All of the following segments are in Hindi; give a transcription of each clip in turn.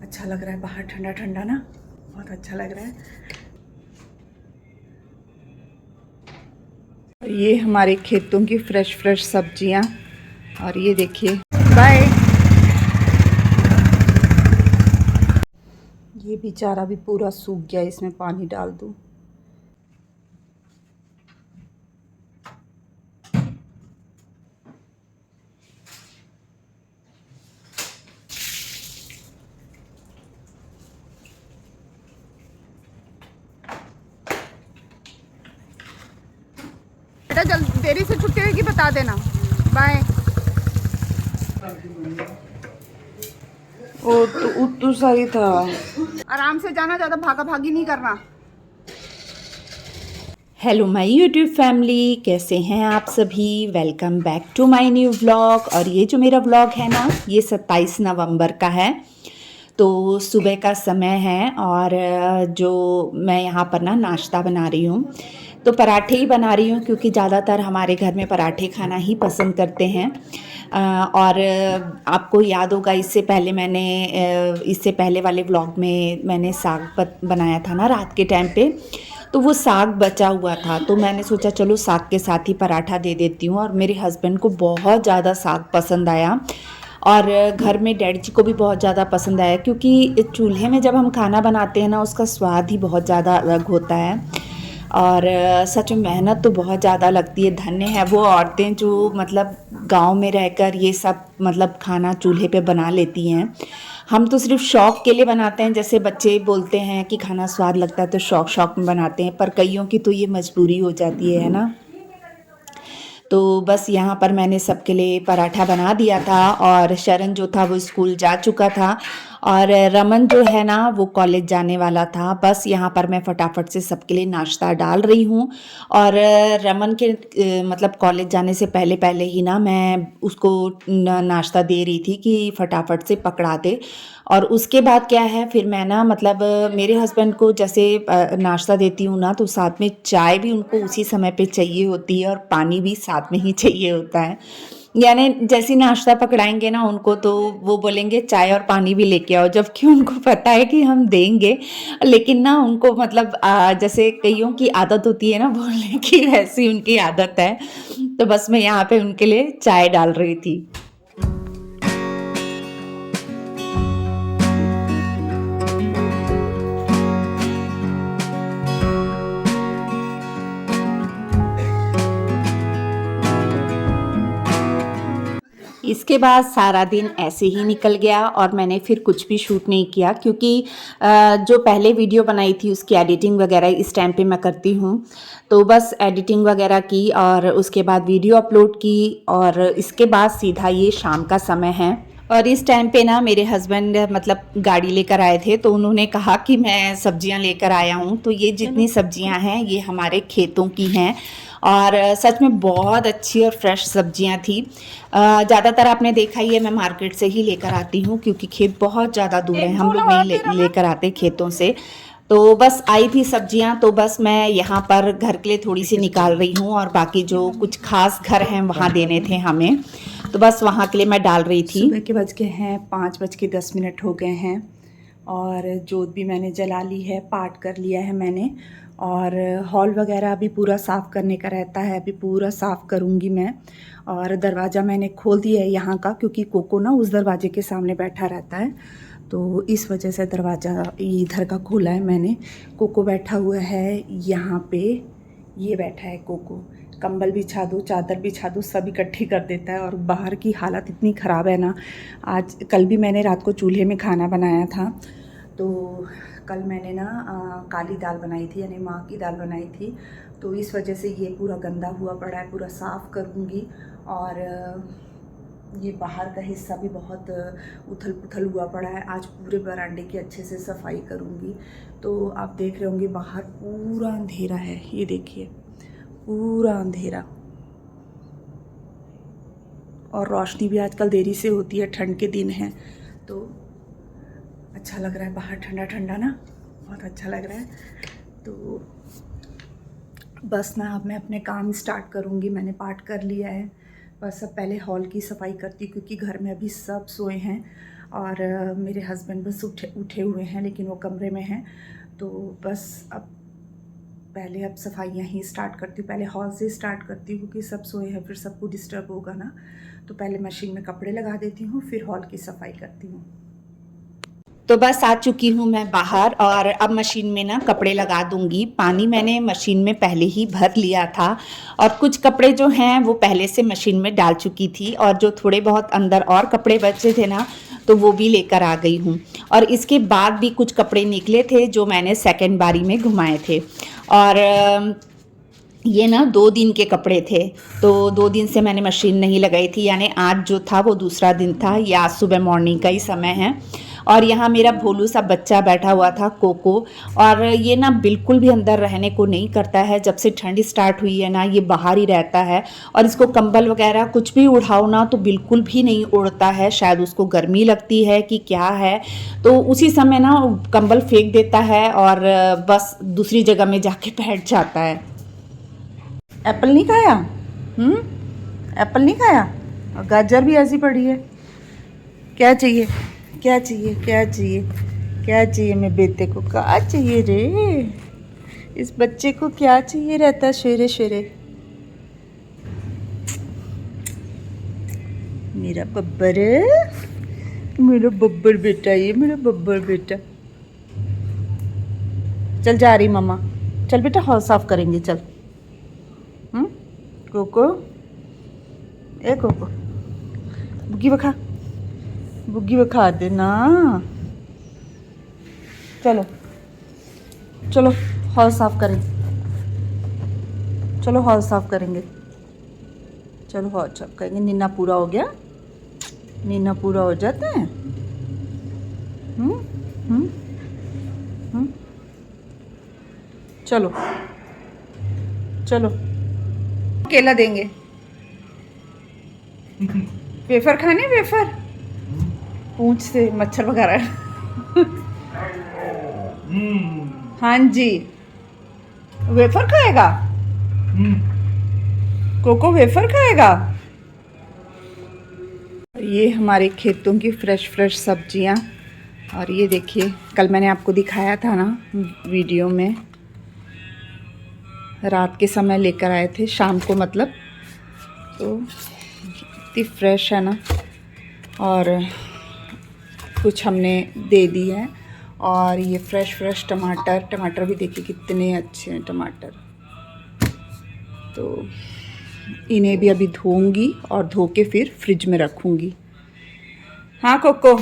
अच्छा लग रहा है बाहर, ठंडा ठंडा ना, बहुत अच्छा लग रहा है। ये हमारे खेतों की फ्रेश फ्रेश सब्जियां, और ये देखिए। बाय। ये बेचारा भी पूरा सूख गया, इसमें पानी डाल दूं। बेटा जल्दी, देरी से छुट्टी होगी बता देना। बाय। ओ तो सही था। आराम से जाना, ज़्यादा भागा भागी नहीं करना। हेलो माय यूट्यूब फैमिली, कैसे हैं आप सभी। Welcome back to my new vlog. और ये जो मेरा व्लॉग है ना, ये 27 नवंबर का है। तो सुबह का समय है और जो मैं यहाँ पर ना नाश्ता बना रही हूँ, तो पराठे ही बना रही हूँ क्योंकि ज़्यादातर हमारे घर में पराठे खाना ही पसंद करते हैं। और आपको याद होगा इससे पहले वाले व्लॉग में मैंने साग बनाया था ना रात के टाइम पे, तो वो साग बचा हुआ था, तो मैंने सोचा चलो साग के साथ ही पराठा दे देती हूँ। और मेरे हस्बैंड को बहुत ज़्यादा साग पसंद आया और घर में डैडी जी को भी बहुत ज़्यादा पसंद आया, क्योंकि चूल्हे में जब हम खाना बनाते हैं ना, उसका स्वाद ही बहुत ज़्यादा अलग होता है। और सच में मेहनत तो बहुत ज़्यादा लगती है। धन्य है वो औरतें जो मतलब गांव में रहकर ये सब मतलब खाना चूल्हे पे बना लेती हैं। हम तो सिर्फ शौक़ के लिए बनाते हैं, जैसे बच्चे बोलते हैं कि खाना स्वाद लगता है तो शौक़ शौक़ में बनाते हैं, पर कईयों की तो ये मजबूरी हो जाती है ना। तो बस यहाँ पर मैंने सबके लिए पराठा बना दिया था और शरण जो था वो स्कूल जा चुका था और रमन जो है ना वो कॉलेज जाने वाला था। बस यहाँ पर मैं फटाफट से सबके लिए नाश्ता डाल रही हूँ। और रमन के मतलब कॉलेज जाने से पहले पहले ही ना मैं उसको नाश्ता दे रही थी कि फटाफट से पकड़ा दे। और उसके बाद क्या है, फिर मैं ना मतलब मेरे हस्बैंड को जैसे नाश्ता देती हूँ ना, तो साथ में चाय भी उनको उसी समय पे चाहिए होती है और पानी भी साथ में ही चाहिए होता है। यानी जैसे नाश्ता पकड़ाएंगे ना उनको, तो वो बोलेंगे चाय और पानी भी लेके आओ, जबकि उनको पता है कि हम देंगे। लेकिन ना उनको मतलब जैसे कईयों की आदत होती है ना बोलने की, वैसी उनकी आदत है। तो बस मैं यहाँ पे उनके लिए चाय डाल रही थी। इसके बाद सारा दिन ऐसे ही निकल गया और मैंने फिर कुछ भी शूट नहीं किया, क्योंकि जो पहले वीडियो बनाई थी उसकी एडिटिंग वगैरह इस टाइम पे मैं करती हूँ। तो बस एडिटिंग वगैरह की और उसके बाद वीडियो अपलोड की और इसके बाद सीधा ये शाम का समय है। और इस टाइम पे ना मेरे हस्बैंड मतलब गाड़ी लेकर आए थे, तो उन्होंने कहा कि मैं सब्जियां लेकर आया हूँ। तो ये जितनी सब्जियां हैं ये हमारे खेतों की हैं और सच में बहुत अच्छी और फ्रेश सब्जियां थी। ज़्यादातर आपने देखा ही है, मैं मार्केट से ही लेकर आती हूँ क्योंकि खेत बहुत ज़्यादा दूर है, हम लोग नहीं लेकर आते खेतों से। तो बस आई थी सब्जियां, तो बस मैं यहाँ पर घर के लिए थोड़ी सी निकाल रही हूँ और बाकी जो कुछ खास घर हैं वहाँ देने थे हमें, तो बस वहाँ के लिए मैं डाल रही थी। सुबह के बज गए हैं 5:10 हो गए हैं और जोत भी मैंने जला ली है, पाठ कर लिया है मैंने। और हॉल वगैरह अभी पूरा साफ़ करने का रहता है, अभी पूरा साफ़ करूँगी मैं। और दरवाज़ा मैंने खोल दिया है यहाँ का, क्योंकि कोको ना उस दरवाजे के सामने बैठा रहता है, तो इस वजह से दरवाज़ा इधर का खोला है मैंने। कोको बैठा हुआ है यहाँ पे, ये बैठा है कोको। कंबल बिछा दो, चादर बिछा दो, सब इकट्ठी कर देता है। और बाहर की हालत इतनी ख़राब है ना, कल भी मैंने रात को चूल्हे में खाना बनाया था, तो कल मैंने ना काली दाल बनाई थी, यानी माँ की दाल बनाई थी, तो इस वजह से ये पूरा गंदा हुआ पड़ा है, पूरा साफ़ करूँगी। और ये बाहर का हिस्सा भी बहुत उथल पुथल हुआ पड़ा है, आज पूरे बरामदे की अच्छे से सफाई करूँगी। तो आप देख रहे होंगे बाहर पूरा अंधेरा है, ये देखिए पूरा अंधेरा, और रोशनी भी आजकल देरी से होती है, ठंड के दिन हैं तो अच्छा लग रहा है बाहर, ठंडा ठंडा ना, बहुत अच्छा लग रहा है। तो बस ना अब मैं अपने काम स्टार्ट करूँगी, मैंने पाठ कर लिया है। बस अब पहले हॉल की सफाई करती हूँ क्योंकि घर में अभी सब सोए हैं। और मेरे हस्बैंड बस उठे हुए हैं, लेकिन वो कमरे में हैं। तो बस अब पहले अब सफाइयाँ ही स्टार्ट करती हूँ। पहले हॉल से स्टार्ट करती हूँ क्योंकि सब सोए हैं, फिर सबको डिस्टर्ब होगा ना। तो पहले मशीन में कपड़े लगा देती हूँ, फिर हॉल की सफाई करती हूँ। तो बस आ चुकी हूँ मैं बाहर और अब मशीन में ना कपड़े लगा दूंगी। पानी मैंने मशीन में पहले ही भर लिया था और कुछ कपड़े जो हैं वो पहले से मशीन में डाल चुकी थी, और जो थोड़े बहुत अंदर और कपड़े बचे थे ना, तो वो भी लेकर आ गई हूँ। और इसके बाद भी कुछ कपड़े निकले थे जो मैंने सेकेंड बारी में घुमाए थे। और ये ना 2 दिन के कपड़े थे, तो 2 दिन से मैंने मशीन नहीं लगाई थी, यानी आज जो था वो दूसरा दिन था। ये आज सुबह मॉर्निंग का ही समय है। और यहाँ मेरा भोलू सा बच्चा बैठा हुआ था, कोको, और ये ना बिल्कुल भी अंदर रहने को नहीं करता है। जब से ठंड स्टार्ट हुई है ना, ये बाहर ही रहता है, और इसको कंबल वगैरह कुछ भी उठाओ ना तो बिल्कुल भी नहीं उड़ता है। शायद उसको गर्मी लगती है कि क्या है, तो उसी समय ना कंबल फेंक देता है और बस दूसरी जगह में जाके बैठ जाता है। एप्पल नहीं खाया? एप्पल नहीं खाया? और गाजर भी ऐसी पड़ी है। क्या चाहिए, क्या चाहिए, क्या चाहिए, क्या चाहिए? मेरे बेटे को क्या चाहिए रे? इस बच्चे को क्या चाहिए रहता शेरे शेरे? मेरा बब्बर, मेरा बब्बर बेटा, ये मेरा बब्बर बेटा। चल जा रही मम्मा, चल बेटा हॉल साफ करेंगे, चल। कोको, ए कोको, बुग्गी बखा देना। चलो चलो हॉल साफ करें, चलो हॉल साफ करेंगे, चलो हॉल साफ करेंगे। नीना पूरा हो गया, नीना पूरा हो जाता है। चलो चलो, केला देंगे। वेफर खाने, वेफर पूंछ से मच्छर वगैरह। हाँ जी, वेफर खाएगा कोको, वेफर खाएगा। ये हमारे खेतों की फ्रेश फ्रेश सब्जियां। और ये देखिए, कल मैंने आपको दिखाया था ना वीडियो में, रात के समय लेकर आए थे, शाम को मतलब। तो इतनी फ्रेश है ना, और कुछ हमने दे दी है। और ये फ्रेश फ्रेश टमाटर भी देखिए कितने अच्छे हैं टमाटर। तो इन्हें भी अभी धोऊंगी और धो के फिर फ्रिज में रखूंगी। हाँ कोको,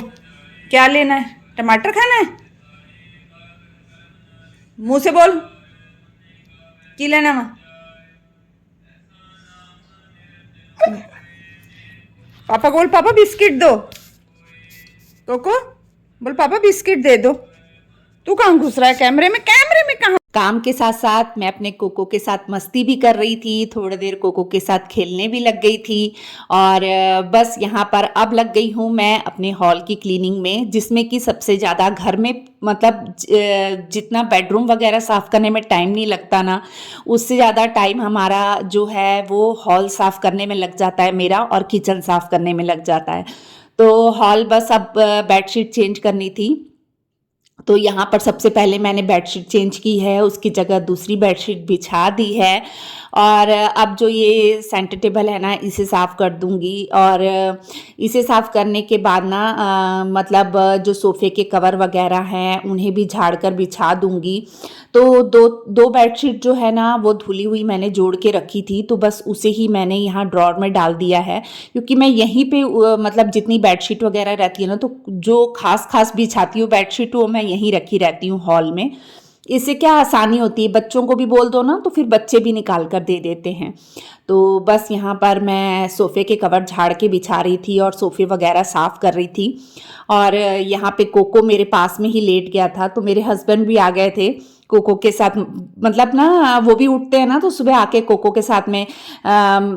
क्या लेना है? टमाटर खाना है? मुंह से बोल, की लेना माँ? पापा बोल, पापा बिस्किट दो। कोको बोल, पापा बिस्किट दे दो। तू कहाँ घुस रहा है कैमरे में? कैमरे में कहाँ? काम के साथ साथ मैं अपने कोको के साथ मस्ती भी कर रही थी, थोड़ी देर कोको के साथ खेलने भी लग गई थी। और बस यहाँ पर अब लग गई हूँ मैं अपने हॉल की क्लीनिंग में, जिसमें कि सबसे ज़्यादा घर में मतलब जितना बेडरूम वगैरह साफ़ करने में टाइम नहीं लगता ना, उससे ज़्यादा टाइम हमारा जो है वो हॉल साफ़ करने में लग जाता है मेरा, और किचन साफ़ करने में लग जाता है। तो हॉल बस अब बेडशीट चेंज करनी थी। तो यहाँ पर सबसे पहले मैंने बेडशीट चेंज की है, उसकी जगह दूसरी बेडशीट बिछा दी है। और अब जो ये सेंटर टेबल है ना, इसे साफ़ कर दूंगी। और इसे साफ़ करने के बाद ना मतलब जो सोफ़े के कवर वगैरह हैं उन्हें भी झाड़ कर बिछा दूंगी। तो दो बेडशीट जो है ना वो धुली हुई मैंने जोड़ के रखी थी, तो बस उसे ही मैंने यहाँ ड्रॉर में डाल दिया है, क्योंकि मैं यहीं पे मतलब जितनी बेडशीट वगैरह रहती है ना, तो जो खास बिछाती हूँ बेडशीट वो मैं यहीं रखी रहती हूँ हॉल में। इससे क्या आसानी होती है, बच्चों को भी बोल दो ना तो फिर बच्चे भी निकाल कर दे देते हैं। तो बस यहाँ पर मैं सोफ़े के कवर झाड़ के बिछा रही थी और सोफ़े वगैरह साफ़ कर रही थी। और यहाँ पे कोको मेरे पास में ही लेट गया था, तो मेरे हस्बैंड भी आ गए थे कोको के साथ। मतलब ना वो भी उठते हैं ना, तो सुबह आके कोको के साथ में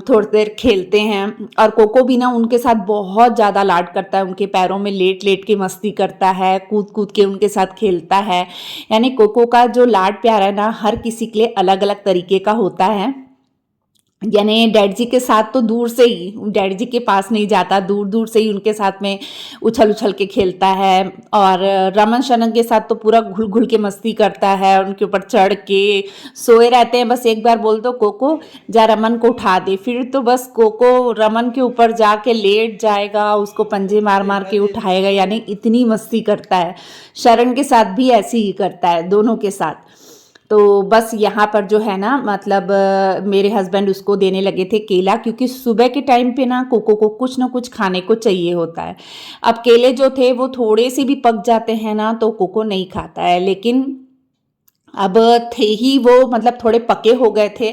थोड़ी देर खेलते हैं। और कोको भी ना उनके साथ बहुत ज़्यादा लाड करता है, उनके पैरों में लेट लेट के मस्ती करता है, कूद कूद के उनके साथ खेलता है। यानी कोको का जो लाड प्यार है ना, हर किसी के लिए अलग अलग तरीके का होता है। यानी डैड जी के साथ तो दूर से ही, डैड जी के पास नहीं जाता, दूर दूर से ही उनके साथ में उछल उछल के खेलता है। और रमन शनन के साथ तो पूरा घुल घुल के मस्ती करता है, उनके ऊपर चढ़ के सोए रहते हैं। बस एक बार बोल दो कोको जा रमन को उठा दे, फिर तो बस कोको रमन के ऊपर जाके लेट जाएगा, उसको पंजे मार मार के उठाएगा, यानी इतनी मस्ती करता है। शरण के साथ भी ऐसे ही करता है, दोनों के साथ। तो बस यहाँ पर जो है ना, मतलब मेरे हस्बैंड उसको देने लगे थे केला, क्योंकि सुबह के टाइम पे ना कोको को कुछ ना कुछ खाने को चाहिए होता है। अब केले जो थे वो थोड़े से भी पक जाते हैं ना तो कोको नहीं खाता है, लेकिन अब थे ही वो, मतलब थोड़े पके हो गए थे,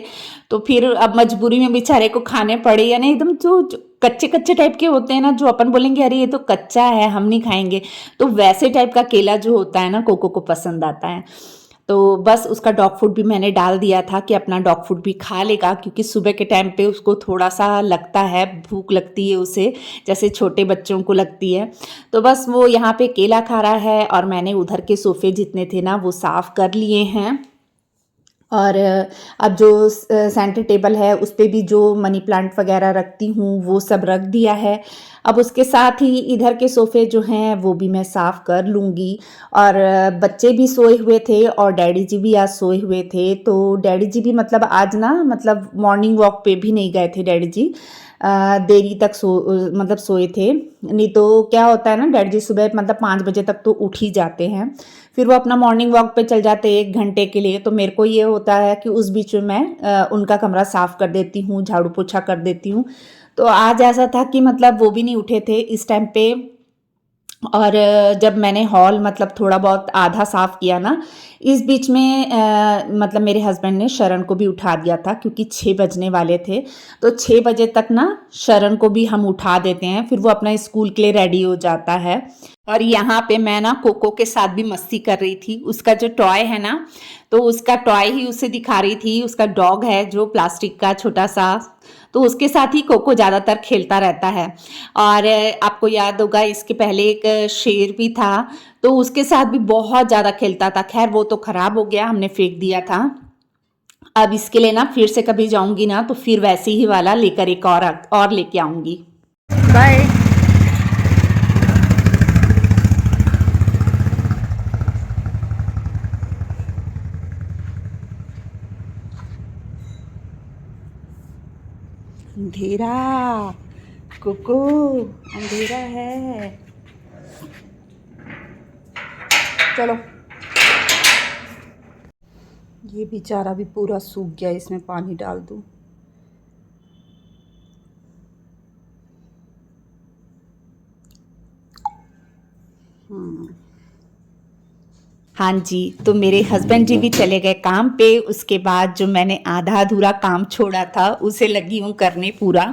तो फिर अब मजबूरी में बेचारे को खाने पड़े। यानी एकदम जो कच्चे कच्चे टाइप के होते हैं ना, जो अपन बोलेंगे अरे ये तो कच्चा है हम नहीं खाएंगे, तो वैसे टाइप का केला जो होता है ना कोको को पसंद आता है। तो बस उसका डॉग फूड भी मैंने डाल दिया था कि अपना डॉग फूड भी खा लेगा, क्योंकि सुबह के टाइम पे उसको थोड़ा सा लगता है, भूख लगती है उसे, जैसे छोटे बच्चों को लगती है। तो बस वो यहाँ पे केला खा रहा है, और मैंने उधर के सोफ़े जितने थे ना वो साफ़ कर लिए हैं। और अब जो सेंटर टेबल है उस पे भी जो मनी प्लांट वगैरह रखती हूँ वो सब रख दिया है। अब उसके साथ ही इधर के सोफ़े जो हैं वो भी मैं साफ़ कर लूँगी। और बच्चे भी सोए हुए थे और डैडी जी भी आज सोए हुए थे, तो डैडी जी भी मतलब आज ना, मतलब मॉर्निंग वॉक पे भी नहीं गए थे डैडी जी। देरी तक मतलब सोए थे। नहीं तो क्या होता है ना, डैडी जी सुबह मतलब 5 बजे तक तो उठ ही जाते हैं, फिर वो अपना मॉर्निंग वॉक पे चल जाते हैं 1 घंटे के लिए। तो मेरे को ये होता है कि उस बीच में मैं उनका कमरा साफ़ कर देती हूँ, झाड़ू पोछा कर देती हूँ। तो आज ऐसा था कि मतलब वो भी नहीं उठे थे इस टाइम पे। और जब मैंने हॉल मतलब थोड़ा बहुत आधा साफ़ किया ना, इस बीच में मतलब मेरे हस्बैंड ने शरण को भी उठा दिया था, क्योंकि 6 बजने वाले थे। तो 6 बजे तक ना शरण को भी हम उठा देते हैं, फिर वो अपना स्कूल के लिए रेडी हो जाता है। और यहाँ पे मैं ना कोको के साथ भी मस्ती कर रही थी। उसका जो टॉय है ना, तो उसका टॉय ही उसे दिखा रही थी। उसका डॉग है जो प्लास्टिक का छोटा सा, तो उसके साथ ही कोको ज़्यादातर खेलता रहता है। और आपको याद होगा इसके पहले एक शेर भी था, तो उसके साथ भी बहुत ज़्यादा खेलता था। खैर वो तो ख़राब हो गया, हमने फेंक दिया था। अब इसके लिए ना फिर से कभी जाऊंगी ना तो फिर वैसे ही वाला लेकर एक और लेके आऊंगी। बाय। अंधेरा कोको, अंधेरा है, चलो। ये बेचारा भी पूरा सूख गया, इसमें पानी डाल दूँ। हाँ जी, तो मेरे हस्बैंड जी भी चले गए काम पे। उसके बाद जो मैंने आधा अधूरा काम छोड़ा था उसे लगी हूँ करने पूरा।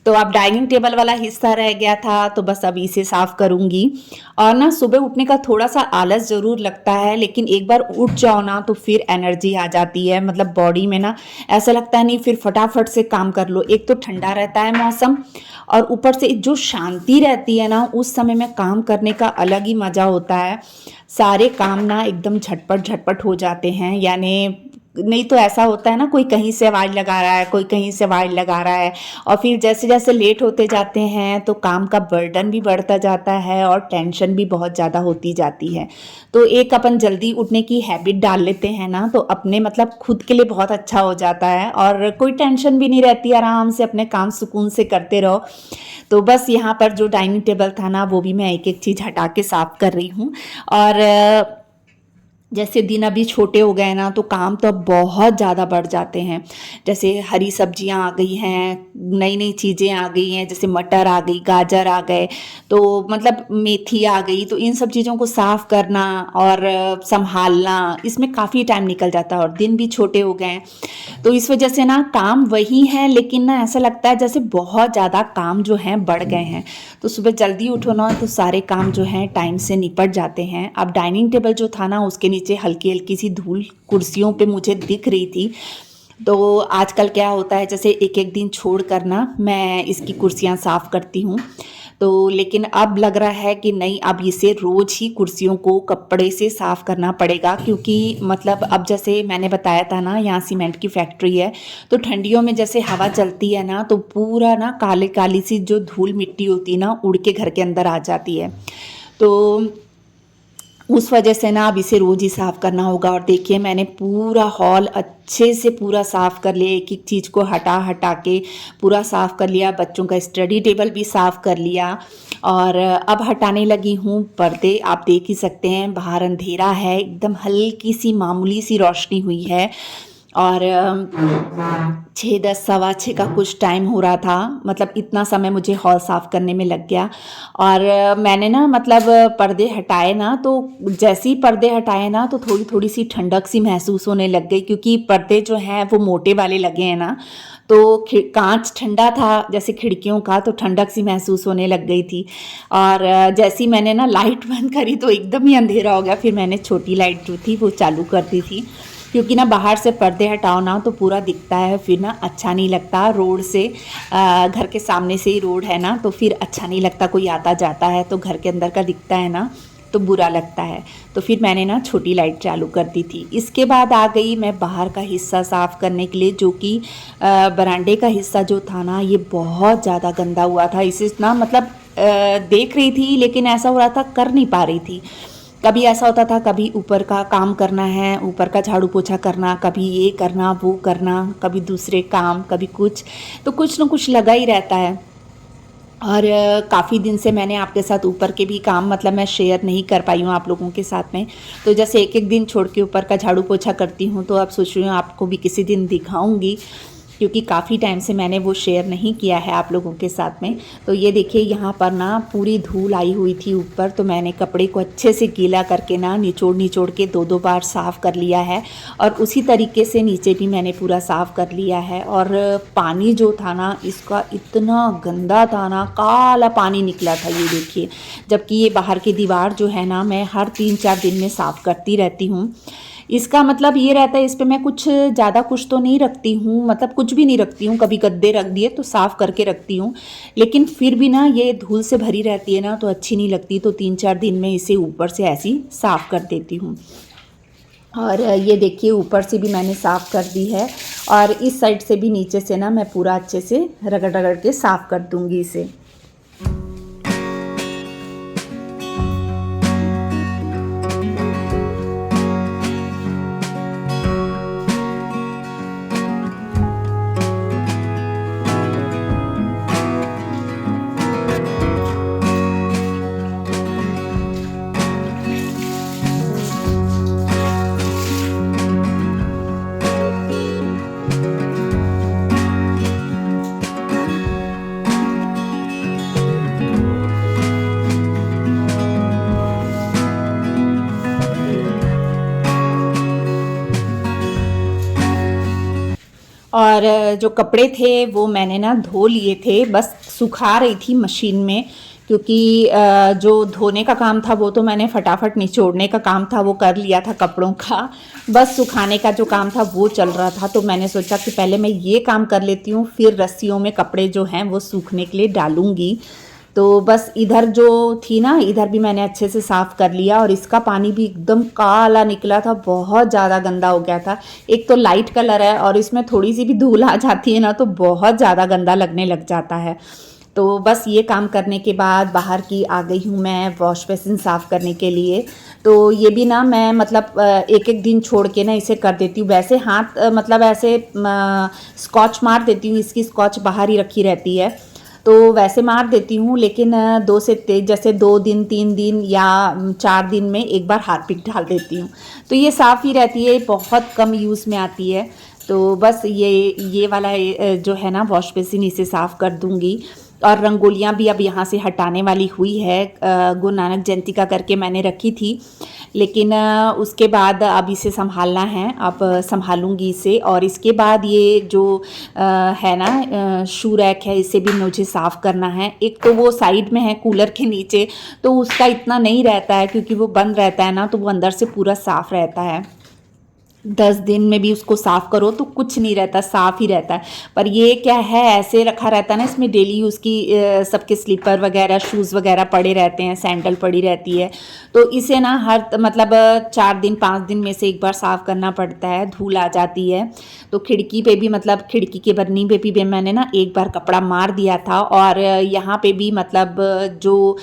तो अब डाइनिंग टेबल वाला हिस्सा रह गया था, तो बस अब इसे साफ करूँगी। और ना सुबह उठने का थोड़ा सा आलस ज़रूर लगता है, लेकिन एक बार उठ जाओ ना तो फिर एनर्जी आ जाती है, मतलब बॉडी में ना ऐसा लगता है नहीं, फिर फटाफट से काम कर लो। एक तो ठंडा रहता है मौसम, और ऊपर से जो शांति रहती है ना उस समय में काम करने का अलग ही मज़ा होता है। सारे काम ना एकदम झटपट झटपट हो जाते हैं। यानी नहीं तो ऐसा होता है ना, कोई कहीं से आवाज़ लगा रहा है, कोई कहीं से आवाज़ लगा रहा है, और फिर जैसे जैसे लेट होते जाते हैं तो काम का बर्डन भी बढ़ता जाता है और टेंशन भी बहुत ज़्यादा होती जाती है। तो एक अपन जल्दी उठने की हैबिट डाल लेते हैं ना तो अपने मतलब खुद के लिए बहुत अच्छा हो जाता है, और कोई टेंशन भी नहीं रहती, आराम से अपने काम सुकून से करते रहो। तो बस यहाँ पर जो डाइनिंग टेबल था ना वो भी मैं एक एक चीज़ हटा के साफ कर रही हूँ। और जैसे दिन अभी छोटे हो गए ना तो काम तो अब बहुत ज़्यादा बढ़ जाते हैं। जैसे हरी सब्जियां आ गई हैं, नई नई चीज़ें आ गई हैं, जैसे मटर आ गई, गाजर आ गए, तो मतलब मेथी आ गई, तो इन सब चीज़ों को साफ़ करना और संभालना, इसमें काफ़ी टाइम निकल जाता है, और दिन भी छोटे हो गए हैं। तो इस वजह से ना काम वही है, लेकिन ना ऐसा लगता है जैसे बहुत ज़्यादा काम जो हैं बढ़ गए हैं। तो सुबह जल्दी उठो ना तो सारे काम जो हैं टाइम से निपट जाते हैं। अब डाइनिंग टेबल जो था ना उसके नीचे हल्की हल्की सी धूल कुर्सियों पे मुझे दिख रही थी। तो आजकल क्या होता है, जैसे एक एक दिन छोड़ कर ना मैं इसकी कुर्सियाँ साफ़ करती हूँ। तो लेकिन अब लग रहा है कि नहीं, अब इसे रोज़ ही कुर्सियों को कपड़े से साफ़ करना पड़ेगा, क्योंकि मतलब अब जैसे मैंने बताया था ना, यहाँ सीमेंट की फैक्ट्री है, तो ठंडियों में जैसे हवा चलती है ना, तो पूरा ना काले काली सी जो धूल मिट्टी होती है ना, उड़ के घर के अंदर आ जाती है। तो उस वजह से ना अब इसे रोज़ ही साफ़ करना होगा। और देखिए मैंने पूरा हॉल अच्छे से पूरा साफ़ कर लिया, एक एक चीज़ को हटा हटा के पूरा साफ़ कर लिया। बच्चों का स्टडी टेबल भी साफ़ कर लिया। और अब हटाने लगी हूँ पर्दे। आप देख ही सकते हैं बाहर अंधेरा है, एकदम हल्की सी मामूली सी रोशनी हुई है। और 6:10 सवा 6 का कुछ टाइम हो रहा था, मतलब इतना समय मुझे हॉल साफ़ करने में लग गया। और मैंने ना मतलब पर्दे हटाए ना, तो जैसे ही पर्दे हटाए ना, तो थोड़ी थोड़ी सी ठंडक सी महसूस होने लग गई, क्योंकि पर्दे जो हैं वो मोटे वाले लगे हैं ना, तो कांच ठंडा था जैसे खिड़कियों का, तो ठंडक सी महसूस होने लग गई थी। और जैसे ही मैंने ना लाइट बंद करी तो एकदम ही अंधेरा हो गया। फिर मैंने छोटी लाइट जो थी वो चालू कर दी थी, क्योंकि ना बाहर से पर्दे हटाओ ना तो पूरा दिखता है, फिर ना अच्छा नहीं लगता। रोड से घर के सामने से ही रोड है ना, तो फिर अच्छा नहीं लगता, कोई आता जाता है तो घर के अंदर का दिखता है ना, तो बुरा लगता है। तो फिर मैंने ना छोटी लाइट चालू कर दी थी। इसके बाद आ गई मैं बाहर का हिस्सा साफ़ करने के लिए, जो कि बरामदे का हिस्सा जो था ना, ये बहुत ज़्यादा गंदा हुआ था। इसे ना मतलब देख रही थी, लेकिन ऐसा हो रहा था कर नहीं पा रही थी। कभी ऐसा होता था, कभी ऊपर का काम करना है, ऊपर का झाड़ू पोछा करना, कभी ये करना वो करना, कभी दूसरे काम, कभी कुछ, तो कुछ ना कुछ लगा ही रहता है। और काफ़ी दिन से मैंने आपके साथ ऊपर के भी काम मतलब मैं शेयर नहीं कर पाई हूँ आप लोगों के साथ में। तो जैसे एक एक दिन छोड़ के ऊपर का झाड़ू पोछा करती हूँ, तो अब सोच रही हूँ आपको भी किसी दिन दिखाऊंगी, क्योंकि काफ़ी टाइम से मैंने वो शेयर नहीं किया है आप लोगों के साथ में। तो ये देखिए यहाँ पर ना पूरी धूल आई हुई थी ऊपर, तो मैंने कपड़े को अच्छे से गीला करके ना निचोड़ निचोड़ के दो दो बार साफ़ कर लिया है। और उसी तरीके से नीचे भी मैंने पूरा साफ़ कर लिया है। और पानी जो था ना, इसका इतना गंदा था ना, काला पानी निकला था ये देखिए। जबकि ये बाहर की दीवार जो है ना, मैं हर 3-4 दिन में साफ़ करती रहती हूँ। इसका मतलब ये रहता है, इस पे मैं कुछ ज़्यादा कुछ तो नहीं रखती हूँ, मतलब कुछ भी नहीं रखती हूँ। कभी गद्दे रख दिए तो साफ़ करके रखती हूँ, लेकिन फिर भी ना ये धूल से भरी रहती है ना, तो अच्छी नहीं लगती। तो 3-4 दिन में इसे ऊपर से ऐसी साफ़ कर देती हूँ। और ये देखिए ऊपर से भी मैंने साफ़ कर दी है, और इस साइड से भी नीचे से ना मैं पूरा अच्छे से रगड़ रगड़ के साफ़ कर दूँगी इसे। और जो कपड़े थे वो मैंने ना धो लिए थे, बस सुखा रही थी मशीन में, क्योंकि जो धोने का काम था वो तो मैंने फटाफट निचोड़ने का काम था वो कर लिया था कपड़ों का। बस सुखाने का जो काम था वो चल रहा था, तो मैंने सोचा कि पहले मैं ये काम कर लेती हूँ, फिर रस्सियों में कपड़े जो हैं वो सूखने के लिए डालूँगी। तो बस इधर जो थी ना, इधर भी मैंने अच्छे से साफ़ कर लिया, और इसका पानी भी एकदम काला निकला था, बहुत ज़्यादा गंदा हो गया था। एक तो लाइट कलर है, और इसमें थोड़ी सी भी धूल आ जाती है ना, तो बहुत ज़्यादा गंदा लगने लग जाता है। तो बस ये काम करने के बाद बाहर की आ गई हूँ मैं वॉश बेसिन साफ़ करने के लिए। तो ये भी ना मैं मतलब एक एक दिन छोड़ के ना इसे कर देती हूँ। वैसे हाथ मतलब ऐसे स्कॉच मार देती हूँ, इसकी स्कॉच बाहर ही रखी रहती है, तो वैसे मार देती हूँ, लेकिन दो से जैसे 2 दिन 3 दिन या 4 दिन में एक बार हार्पिक डाल देती हूँ, तो ये साफ़ ही रहती है, बहुत कम यूज़ में आती है। तो बस ये वाला जो है ना वॉश बेसिन, इसे साफ़ कर दूँगी। और रंगोलियाँ भी अब यहाँ से हटाने वाली हुई है। गुरु नानक जयंती का करके मैंने रखी थी, लेकिन उसके बाद अब इसे संभालना है, अब संभालूंगी इसे। और इसके बाद ये जो है ना शू रैक है, इसे भी मुझे साफ़ करना है। एक तो वो साइड में है कूलर के नीचे, तो उसका इतना नहीं रहता है, क्योंकि वो बंद रहता है ना, तो वो अंदर से पूरा साफ़ रहता है। 10 दिन में भी उसको साफ़ करो तो कुछ नहीं रहता, साफ़ ही रहता है। पर ये क्या है, ऐसे रखा रहता है ना, इसमें डेली यूज़ की सबके स्लीपर वगैरह, शूज़ वगैरह पड़े रहते हैं, सैंडल पड़ी रहती है। तो इसे ना हर मतलब 4 दिन 5 दिन में से एक बार साफ़ करना पड़ता है, धूल आ जाती है। तो खिड़की पे भी, मतलब खिड़की के बरनी पे भी मैंने ना एक बार कपड़ा मार दिया था, और यहाँ पे भी मतलब जो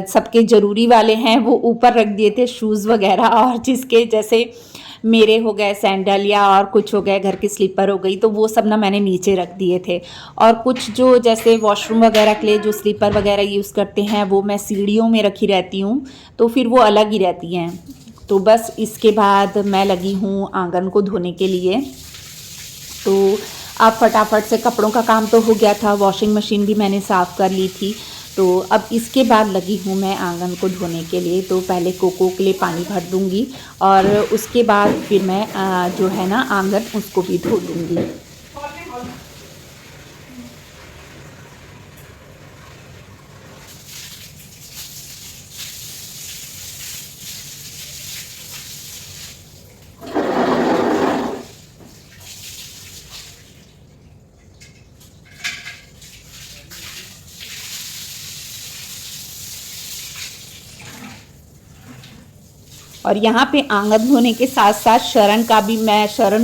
सबके ज़रूरी वाले हैं वो ऊपर रख दिए थे, शूज़ वगैरह, और जिसके जैसे मेरे हो गए सैंडल या और कुछ हो गए, घर की स्लीपर हो गई, तो वो सब ना मैंने नीचे रख दिए थे। और कुछ जो जैसे वॉशरूम वगैरह के लिए जो स्लीपर वगैरह यूज़ करते हैं वो मैं सीढ़ियों में रखी रहती हूँ, तो फिर वो अलग ही रहती हैं। तो बस इसके बाद मैं लगी हूँ आंगन को धोने के लिए। तो अब फटाफट से कपड़ों का काम तो हो गया था, वॉशिंग मशीन भी मैंने साफ़ कर ली थी। तो अब इसके बाद लगी हूँ मैं आंगन को धोने के लिए। तो पहले कोको के लिए पानी भर दूँगी, और उसके बाद फिर मैं जो है ना आंगन, उसको भी धो दूँगी। और यहाँ पे आंगन धोने के साथ साथ शरण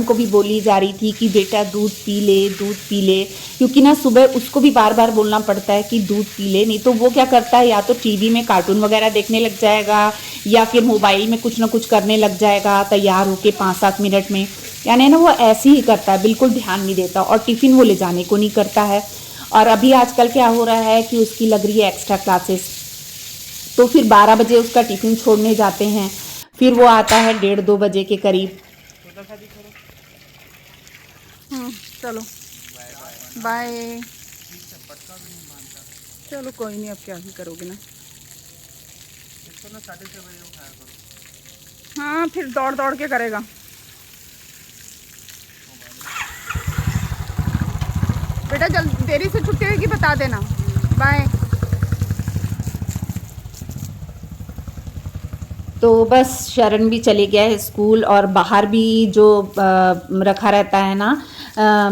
को भी बोली जा रही थी कि बेटा दूध पी ले, दूध पी ले, क्योंकि ना सुबह उसको भी बार बार बोलना पड़ता है कि दूध पी ले, नहीं तो वो क्या करता है, या तो टीवी में कार्टून वगैरह देखने लग जाएगा, या फिर मोबाइल में कुछ ना कुछ करने लग जाएगा तैयार होके 5-7 मिनट में। यानी ना वो ऐसे ही करता है, बिल्कुल ध्यान नहीं देता, और टिफ़िन वो ले जाने को नहीं करता है। और अभी आजकल क्या हो रहा है कि उसकी लग रही है एक्स्ट्रा क्लासेस, तो फिर 12 बजे उसका टिफ़िन छोड़ने जाते हैं, फिर वो आता है 1:30-2 बजे के करीब। चलो बाय। चलो कोई नहीं, अब क्या ही करोगे ना। हाँ, फिर दौड़ दौड़ के करेगा। बेटा जल्दी, देरी से छुट्टी होगी बता देना। बाय। तो बस शरण भी चले गया है स्कूल, और बाहर भी जो रखा रहता है ना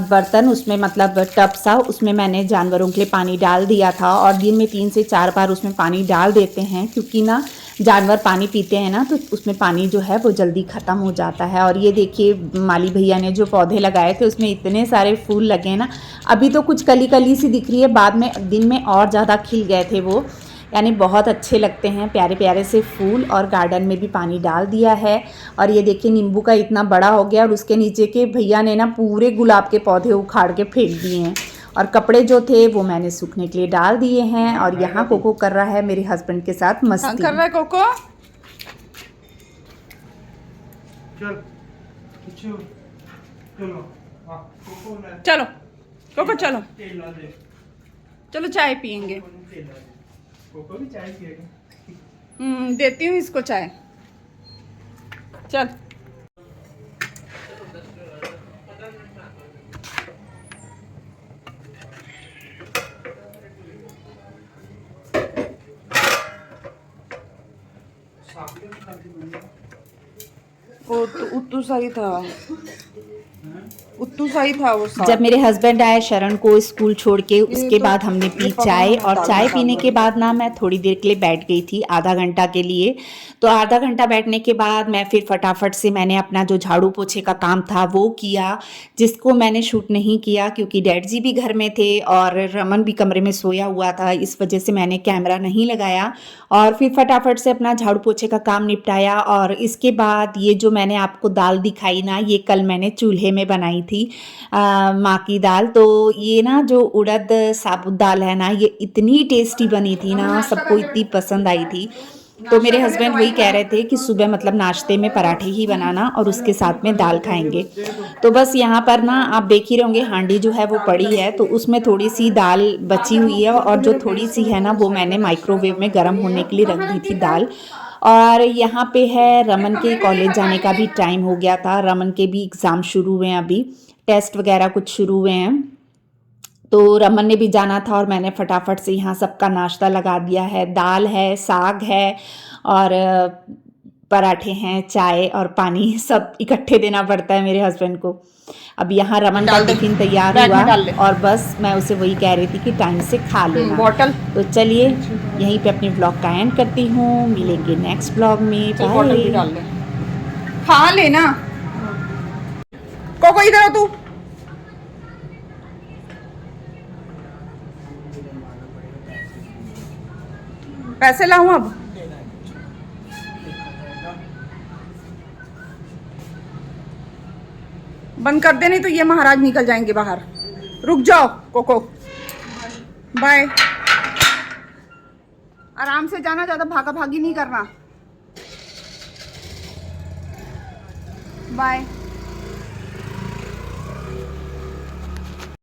बर्तन, उसमें मतलब टब सा, उसमें मैंने जानवरों के लिए पानी डाल दिया था, और दिन में 3 से 4 बार उसमें पानी डाल देते हैं, क्योंकि ना जानवर पानी पीते हैं ना, तो उसमें पानी जो है वो जल्दी ख़त्म हो जाता है। और ये देखिए माली भैया ने जो पौधे लगाए थे उसमें इतने सारे फूल लगे हैं ना। अभी तो कुछ कली कली सी दिख रही है, बाद में दिन में और ज़्यादा खिल गए थे वो, यानी बहुत अच्छे लगते हैं, प्यारे प्यारे से फूल। और गार्डन में भी पानी डाल दिया है। और ये देखिए नींबू का इतना बड़ा हो गया, और उसके नीचे के भैया ने ना पूरे गुलाब के पौधे उखाड़ के फेंक दिए हैं। और कपड़े जो थे वो मैंने सूखने के लिए डाल दिए हैं। और यहाँ कोको कर रहा है मेरे हस्बैंड के साथ मस्ती। कर रहा है कोको। चलो कोको चलो, चलो चाय पियेंगे। देती हूँ इसको चाय। चल वो तो उतू सही था, उतू सही था वो साग। जब मेरे हस्बैंड आए शरण को स्कूल छोड़ के, उसके बाद हमने पी चाय। और चाय पीने के बाद ना मैं थोड़ी देर के लिए बैठ गई थी, आधा घंटा के लिए। तो आधा घंटा बैठने के बाद मैं फिर फटाफट से मैंने अपना जो झाड़ू पोछे का काम था वो किया, जिसको मैंने शूट नहीं किया क्योंकि डैड जी भी घर में थे और रमन भी कमरे में सोया हुआ था, इस वजह से मैंने कैमरा नहीं लगाया। और फिर फटाफट से अपना झाड़ू पोछे का काम निपटाया। और इसके बाद ये जो मैंने आपको दाल दिखाई ना, ये कल मैंने चूल्हे में बनाई थी माँ की दाल। तो ये ना जो उड़द साबुत दाल है ना, ये इतनी टेस्टी बनी थी ना, सबको इतनी पसंद आई थी। तो मेरे हस्बैंड वही कह रहे थे कि सुबह मतलब नाश्ते में पराठे ही बनाना और उसके साथ में दाल खाएंगे। तो बस यहाँ पर ना आप देख ही रहोगे, हांडी जो है वो पड़ी है, तो उसमें थोड़ी सी दाल बची हुई है, और जो थोड़ी सी है ना वो मैंने माइक्रोवेव में गर्म होने के लिए रख दी थी दाल। और यहाँ पे है रमन के कॉलेज जाने का भी टाइम हो गया था, रमन के भी एग्ज़ाम शुरू हुए हैं, अभी टेस्ट वगैरह कुछ शुरू हुए हैं। तो रमन ने भी जाना था और मैंने फटाफट से यहाँ सबका नाश्ता लगा दिया है। दाल है, साग है, और पराठे हैं, चाय और पानी सब इकट्ठे देना पड़ता है मेरे हस्बैंड को। अब यहाँ रमन का डाल दे। टिफिन तैयार बैग में हुआ डाल ले। और बस मैं उसे वही कह रही थी कि टाइम से खा लेना। बॉटल तो चलिए यहीं पे अपने ब्लॉग का एंड करती हूँ, मिलेंगे नेक्स्ट ब्लॉग में। चल बॉटल भी डाल बाय। ले, खा लेना। कोको इधर आ तू। पैसे लाऊं अब? बंद कर दे, नहीं तो ये महाराज निकल जाएंगे बाहर। रुक जाओ कोको, बाय। आराम से जाना, ज्यादा भागा भागी नहीं करना। बाय।